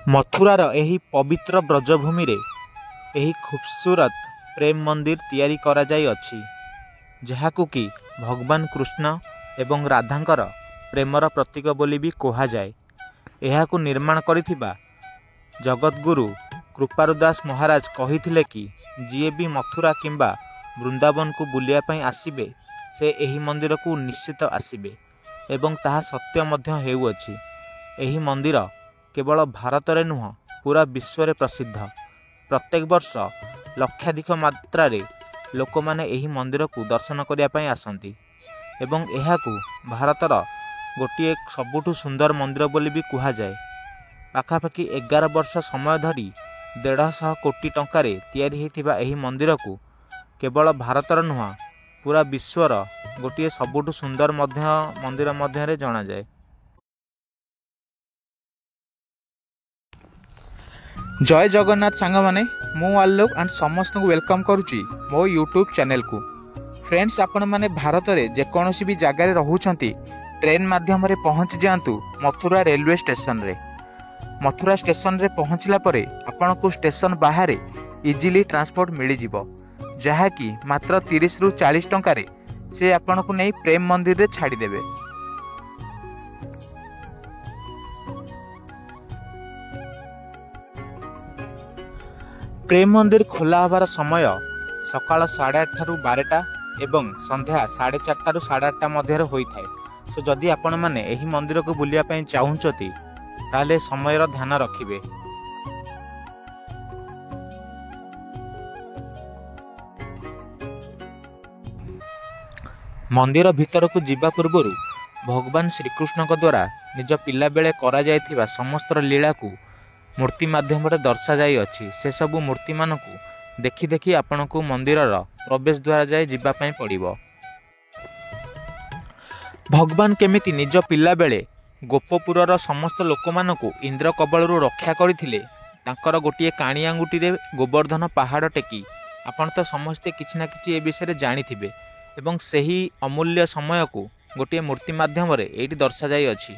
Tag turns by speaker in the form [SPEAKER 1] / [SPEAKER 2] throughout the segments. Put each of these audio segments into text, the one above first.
[SPEAKER 1] मथुरार एही पवित्र ब्रजभूमि रे एही खूबसूरत प्रेम मंदिर तैयारी करा जाई अछि, जहाकु कि भगवान कृष्ण एवं राधांकर प्रेमर प्रतीक बोली भी कहा जाए। एहाकु निर्माण करिथिबा जगतगुरु कृपारु दास महाराज कहिथिले कि जिए भी मथुरा किंबा वृंदावन को बुलिया पई आसिबे से एही मंदिर को निश्चित आसिबे एवं ताहा सत्य मध्य हेउअछि। एही मंदिर केवल भारत रे नुह पूरा विश्व रे प्रसिद्ध। प्रत्येक वर्ष लक्षाधिक मात्रा रे लोक माने एही मंदिर को दर्शन करिया पई आसंती एवं एहाकू भारतर गोटे सबुठु सुंदर मंदिर बोली भी कहा जाए। पाखापाखि 11 वर्ष समय धरी 150 कोटी टंकार तैयारी होइथिबा एही मंदिर को केवल भारतर नुह पूरा विश्वर गोटे सबुठु सुंदर मंदिर मध्य जना जाए। जय जगन्नाथ सांग माने मु आलोक एंड समस्त को वेलकम करुची मो यूट्यूब चैनल को। फ्रेंड्स, आपण माने भारत रे जेकोसी भी जगह रे रहउछंती ट्रेन माध्यम रे पहुंच जांतु मथुरा रेलवे स्टेशन रे। मथुरा स्टेशन रे पहुंचला परे आपण को स्टेशन बाहर इजिली ट्रांसपोर्ट मिली जिवो, जहा कि मात्र 30 रु 40 टंका रे से आपण को नहीं प्रेम मंदिर रे छाड़ी देबे। प्रेम मंदिर खोला हबार समय सकाळ 8:30 रु 12टा एवं संध्या 4:30 रु 8:30 मध्य होई थाए। सो जदि आपण माने एही मंदिर को बुलिया पई चाहुचती ताले समयर ध्यान रखिबे। मंदिर भीतर को जीवा पूर्व भगवान श्रीकृष्ण द्वारा निज पिला बेले करा जायथिबा समस्त लीला को मूर्ति माध्यम दर्शा जाई अछि। से सबु मूर्ति मानकु देखि देखि आपण को मंदिरर प्रवेश द्वार जाए जीवा पई पड़िबो। भगवान केमिति निज पिला बेले गोपपुरर समस्त लोक मानकु इंद्र कबलरू रक्षा करथिले तांकर गोटिए काणी आंगुटी रे गोवर्धन पहाड़ टेकी आपण तो समस्ते किछि ना किछि ए विषय जानिथिबे एवं सही अमूल्य समय को गोटिए मूर्ति माध्यम रे एठी दर्शा जाई अछि।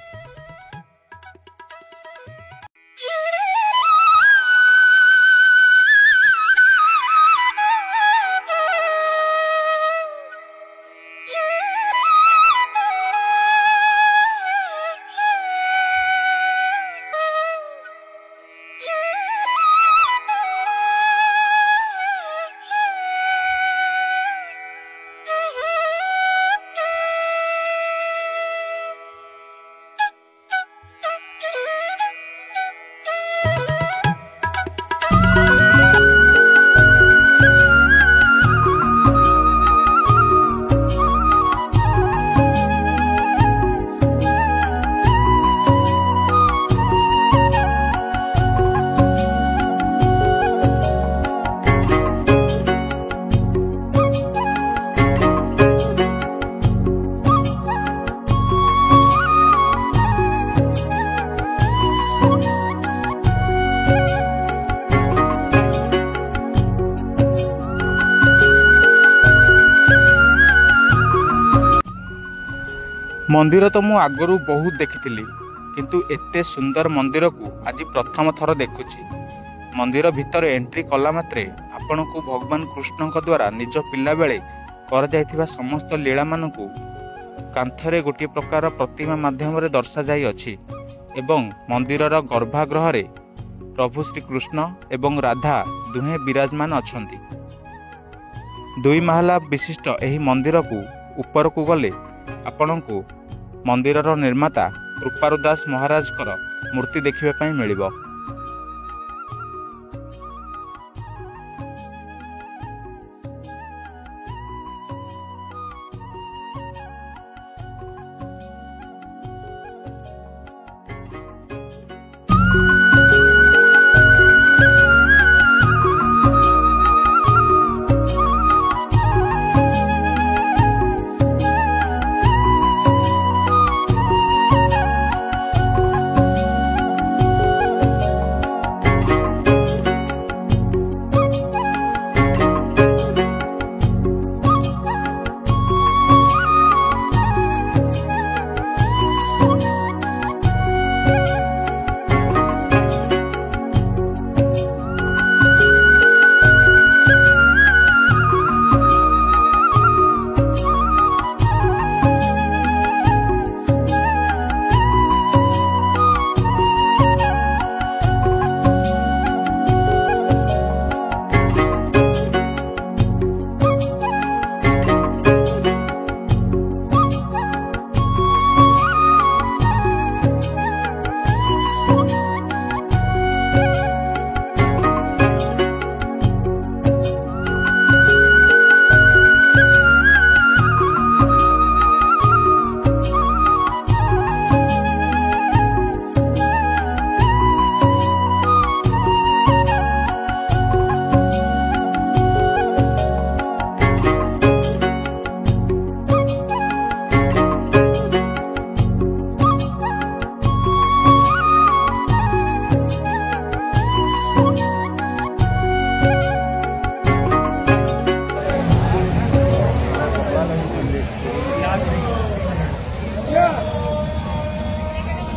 [SPEAKER 1] मंदिर तो मु आगरू बहुत देखी किंतु एते सुंदर मंदिर को आज प्रथम थर देखुची। मंदिर भितर एंट्री कला मात्रे आपण को भगवान कृष्ण द्वारा निज पिला बेले कर जाइथिबा समस्त लीला मानकु कांथरे गोटे प्रकार प्रतिमा माध्यम रे दर्शा जाई अछि एवं मंदिरर गर्भागृह रे प्रभु श्री कृष्ण एवं राधा दुहे विराजमान अछंती। 2 महला विशिष्ट एही मंदिर को ऊपर को गले आपण को मंदिरर निर्माता कृपारु दास महाराज मूर्ति देखिबा पई मिलिबो।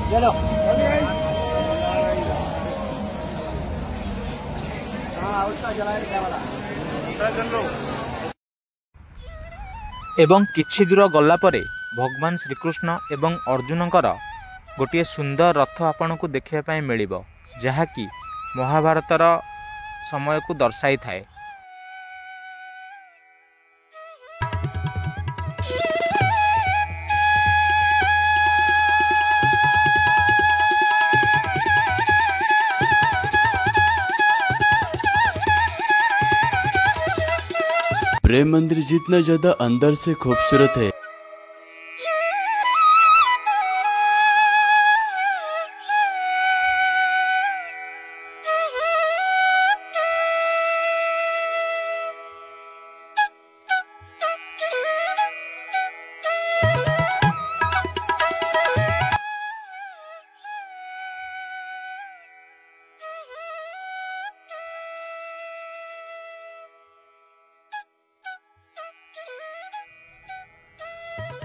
[SPEAKER 1] ଏବଂ କିଛି ଦୂର ଗଲା ପରେ ଭଗବାନ ଶ୍ରୀକୃଷ୍ଣ ଏବଂ ଅର୍ଜୁନଙ୍କର ଗୋଟିଏ ସୁନ୍ଦର ରଥ ଆପଣଙ୍କୁ ଦେଖିବା ପାଇଁ ମିଳିବ, ଯାହାକି ମହାଭାରତର ସମୟକୁ ଦର୍ଶାଇଥାଏ।
[SPEAKER 2] प्रेम मंदिर जितना ज्यादा अंदर से खूबसूरत है।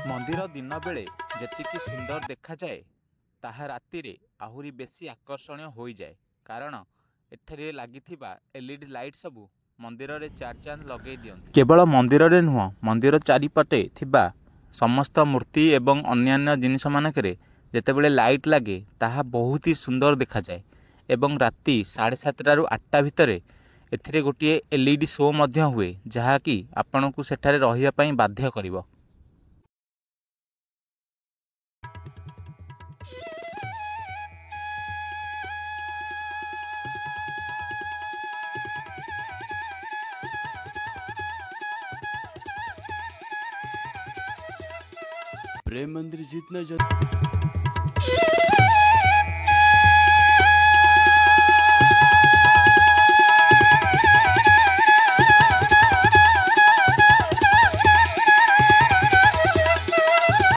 [SPEAKER 1] मंदिर दिन बेले जेतिकी सुंदर देखा जाए ताहा रातिरे आहुरी बेसी आकर्षणीय हो जाए, कारण एठरे लागिथिबा एलईडी लाइट सबू मंदिर रे चार चांद लगे दियंती। केवल मंदिर रे नुह, मंदिर चारिपटे थिबा समस्त मूर्ति एवं अन्यान्य जिनिस मानकरे जेतेबेले लाइट लागे ताहा बहुत ही सुंदर देखा जाए। एवं राति 7:30 रु 8टा भितरे एथिरे गोटिए एलईडी शो मध्य हुए, जहाँकि आपनकु सेठारे रहिया पई बाध्य करिवो।
[SPEAKER 2] प्रेम मंदिर जितना ज्यादा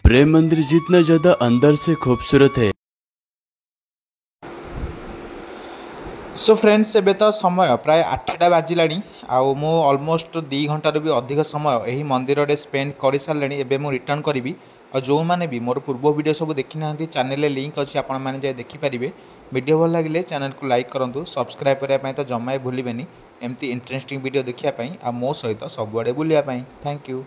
[SPEAKER 2] प्रेम मंदिर जितना ज्यादा अंदर से खूबसूरत है।
[SPEAKER 1] सो फ्रेंड्स, एबे तो समय प्राय 8टा बाजिलानी आउ मु ऑलमोस्ट 2 घंटार भी अधिक समय यही मंदिर रे स्पेंड कर सारे। एबे मु रिटर्न करी और जो मैंने भी मोर पूर्व वीडियो सब देखी ना चैनल लिंक अच्छी आपण मैंने जाए देखिपारे। वीडियो भल लगे चैनल को लाइक करूँ, सब्सक्राइब करने तो जमा भूलें एमती इंटरेस्टिंग वीडियो देखापी आ मो सहित सबुआड़े बुलायापी। Thank you.